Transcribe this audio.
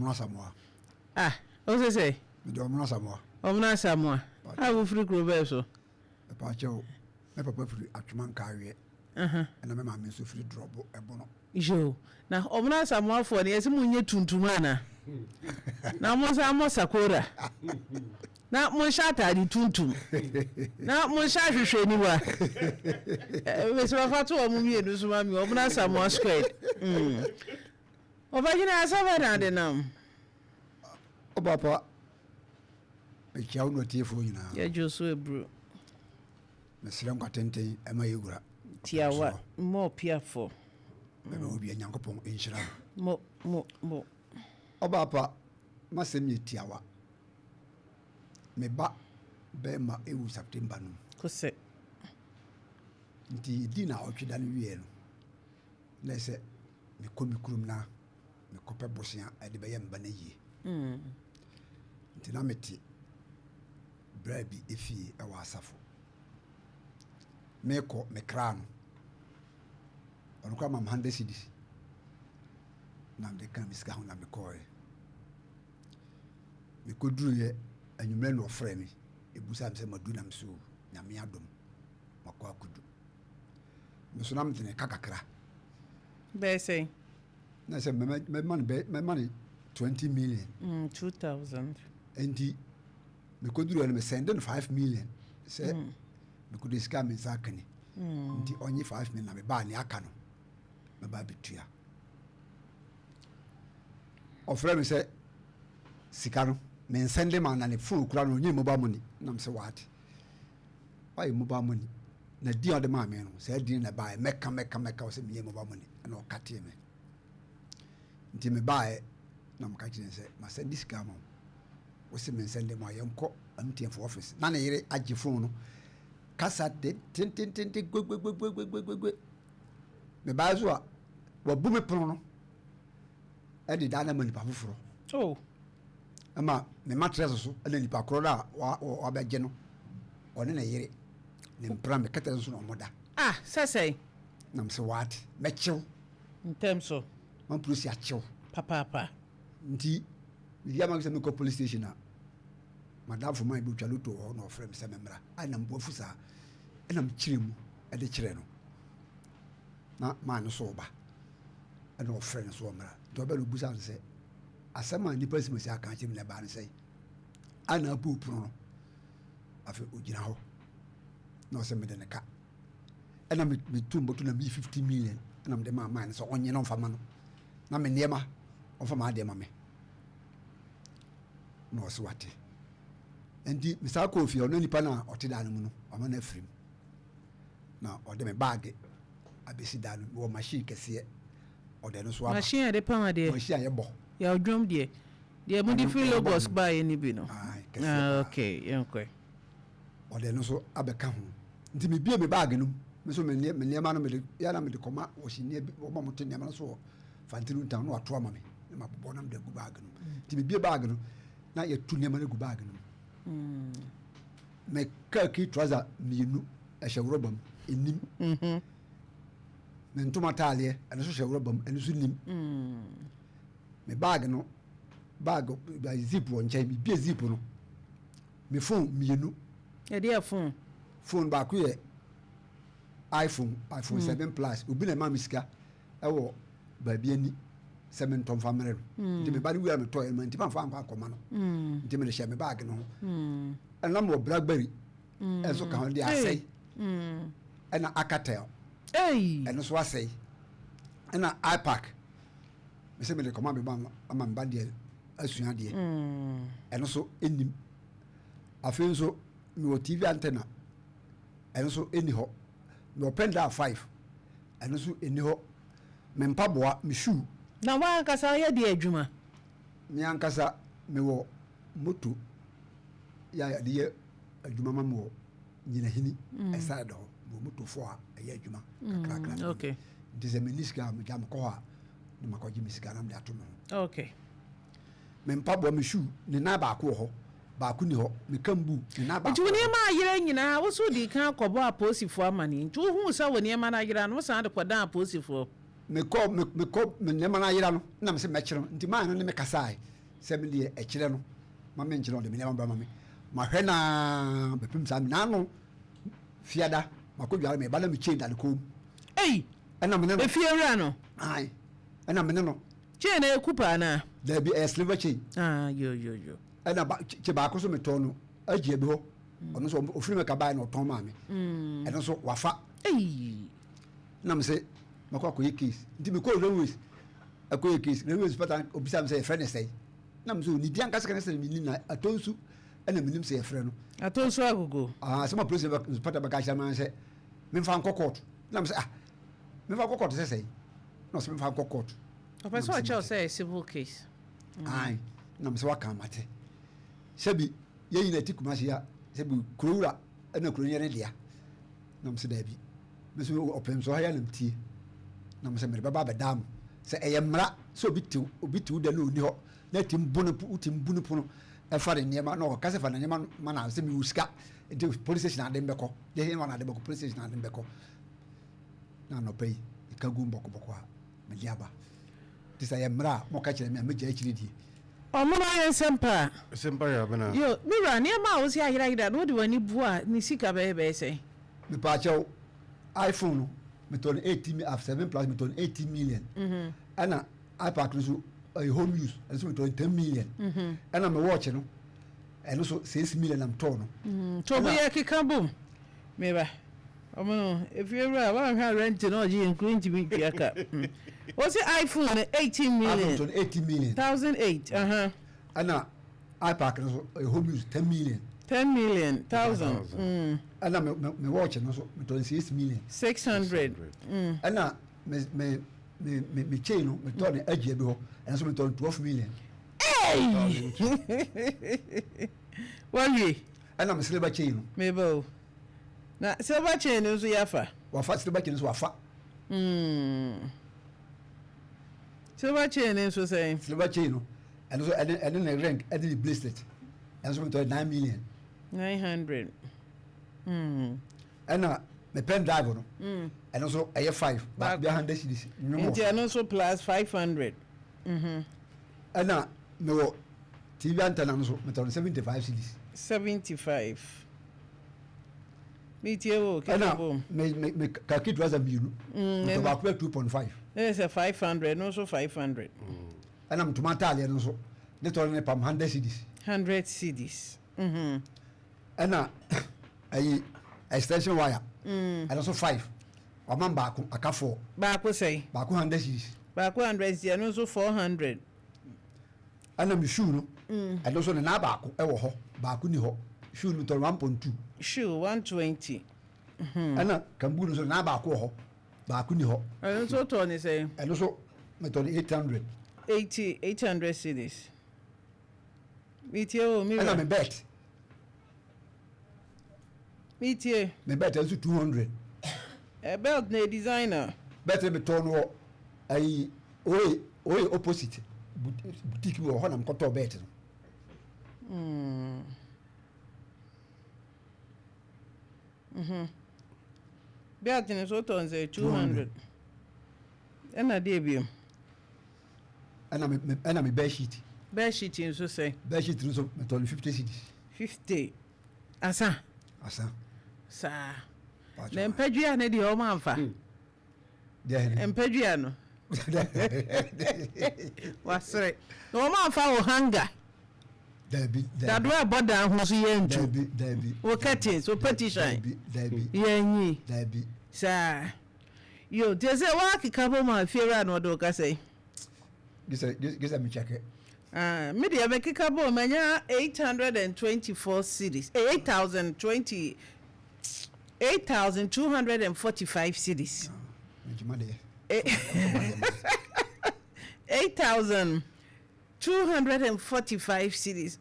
omna Samoa. O say Me do omna Samoa. Omna Samoa. I will free grow so. E pa cho me papa free atman ka awie. And me ma me so free drop ebono. Jo. Na omna Samoa for na yesi munye tuntuma na. Na mo sa mo sakora. Na mo shata di tuntum. Na mo sha hwehwe ni wa. We so fa to omu mi edu so ma mi omna Samoa squared. Obagina asaba na de nam. Papa me chia no tiefo nyina. Ya joso ebru. Me sire kwatenten e ma yegura. Tiawa mo piafo. Me obi Nyankopon enhyira. Mo. Papa masem ye tiawa. Me ba be ma ewu September no. Kose. Nti di na otweda no wie no. Na se me komi kurum na me kope bosia e de be ye mba na yie. Nti na meti brabi efi e wa asafo. Me ko me kra no. Onu kwa mam 100 cedis. Na de kan miska ho na me koe. Me koduru ye anwumre no ofre mi. Ebusa am se madu na mso na me adom. Makwa akudu. Me so na mtene kakakra. Be say. Na se me money 20 million. 2000. Endi me koduru no me send 5 million. Say me could scam me sakani. Nti onye 5 million na me ba ni aka no. Me ba bitua. Ofre me say sika no me send man na ne full kura no onye mobile money na me say what? Why mobile money? Na di ode ma me no say di na ba meka o say me mobile money na o kate me. Nti me ba na me ka kire say ma send this scam o say me send ma yemko amtian for office na yere agi phone no kasa de tin gwe me ba zo a wa bu me pono no e de dana mani pa foforo ama me mattress so e ni pa kro da wa ba je no one na yere ne mpra me kata so no moda sasai na me se what me chiw in terms of man police ya chiw papa nti ya ma se me ko police station na madam for my butwa luto ho no frame se memra ana mbofu sa ena mchiremu e de kire no na man so ba ana ofre so mra to be lu busa se asema ni pasi masi aka chim le ba ne sei ana bu pro afi ogina ho no se me de ne ka ena me tumbo to na mi 50 million ena me de ma man so onye no fama no na me niema onfa ma de ma me no so wate endi misa ko fi ono nipa na otida no mu no ama na afrim na ode me bag abesi da no wo machine kese ode no so aba machine de pa de machine ye bo ya odwom de mo di free logos buy ni bi no okay yankoi ode no so abeka ho nti me bie me bag no me so me niema no me ya na me de koma wo hine bi wo mo te niema no so fantinu tan no ato ama me ma bobo na me de gu bag no nti me bie bag no na ye tu niema no gu bag no me kaki trouser mienu a shawrobam enim me ntoma taale ene so shawrobam ene so nim me bag no bag ba zip won chai mi bie zip no me phone mienu e dia phone ba ku ye iPhone 7 plus obi na ma miska e wo ba bia ni semen tom famere ndi me ba ni wi am to e man ti pa fa akoma no ndi me she me bag no and mo blackberry and so kan dey asay and akatel and so asay and ipack me say me dey come me ba am ba dey asua dey and so enim afen so no TV antenna and so eni ho no penda 5 and so eni ho me mpaboa me shoe na wa kasa ye de adwuma mi ankasa me wo moto ya de adwuma ma mo nyina hini esa do mo moto fo a ye adwuma kakra okay dize meniska me jam ko ha ni makoji misika na me ato no okay me mpabo me shoe ni na ba ko ho ba ku ni ho me kambu ni na ba nti woni ma yira nyina wo so di kan akobo aposifo amani nti wo hu sa woni ma na yira no sa de kodan aposifo me nema na yira no na me se me kire nti man no ne me kasai se me de e kire no ma me nkire no de me nema ba ma me ma hwe na bepim sa na no fiada makodwa me ba na me chain da ko ana me no e fiera no ai ana me no chain e kupa na da bi e silver chain yo ana ba che ba ko so me to no agie bi ho ono so ofiri me ka ba na oton ma me eno so wafa na me se makwa ko case nti me ko railways akoye case railways pata obisa me say friend say na me so ni dia nkasa kan say me ni na atonsu ana me nim say friend no atonsu agogo se ma police pata ba ka shama say me fa nko court na me say me fa court say no se me fa court opeso a say civil case ai na me say wa kan mate sebi ye yi na tikuma sia sebi kurura ana kuro nyere dia na me say da bi me so Opemsuo ha ya nam tie na mo se mere baba bedam se eyemra so obitu da no ni ho na timbunu puno e fare niema no ka se fa na niema mana se mi uska de police station ade mbeko de he wana ade beko police station ade mbeko na no pay ka gu mboko ha me liaba tisa yemra mo ka kire me amja akire di omo na yen sempa ya bana yo mira niema o si ahira no de wani bua ni sika be se me pa chaw iPhone me ton 80 after 7 plus me ton 80 million ana iPad so a home use and so me ton 10 million ana me watch no and so 6 million am ton no to be akika bom me ba omo if you ever wa ha rent no ji include me piaka what's the iPhone 18 million iPhone 80 million 1008 ana iPad so a home use 10 million 10 million 1000 ana me watch no so me ton 6 million 600 ana me chain no me ton agie bi ho and so me ton 12 million wali ana me silver chain no me bo na silver chain no so yafa wafa silver chain so wafa silver chain no so say silver chain no and so and then rank and the bracelet and so me ton 9 million 900 ana me pen drive no and also aye 5 but be 100 cedis no more and also plus 500 ana me wo TV antenna no so me ton 75 cedis 75 me tie wo ke bom me ka kit was a biru to ba ko 2.5 there's a 500 no so 500 ana me tomato ale no so ne ton ne pam 100 cedis 100 cedis ana ayi extension wire and also 5 oman ba ko aka 4 ba ko say ba ko 100 cedis ba ko 100 cedis no so 400 ana me shoe no and also na ba ko e wo ho ba ko ni ho shoe no to 1.2 shoe 120 ana kambu no so na ba ko ho ba ko ni ho and so to ni say and also me to 800 cedis me tie o mi ana me bet me tie me bet also 200 a belt na designer bet me to no ai oye opposite boutique wo ho na me ko bet no belt ni so to say 200 ena dey bi ana me bed sheet in so say bed sheet no so me to 50 cedis 50 asa sa na mpadua na di o ma amfa mpadua no wasre no o ma amfa o hanga Dabi that way border ho so yentu Dabi o curtains o petition Dabi yenyi Dabi sa yo they say wa kika bo ma fiera no do ka say gisa me check it media be kika bo manya 824 cedis 8,245 cedis 8,245 cedis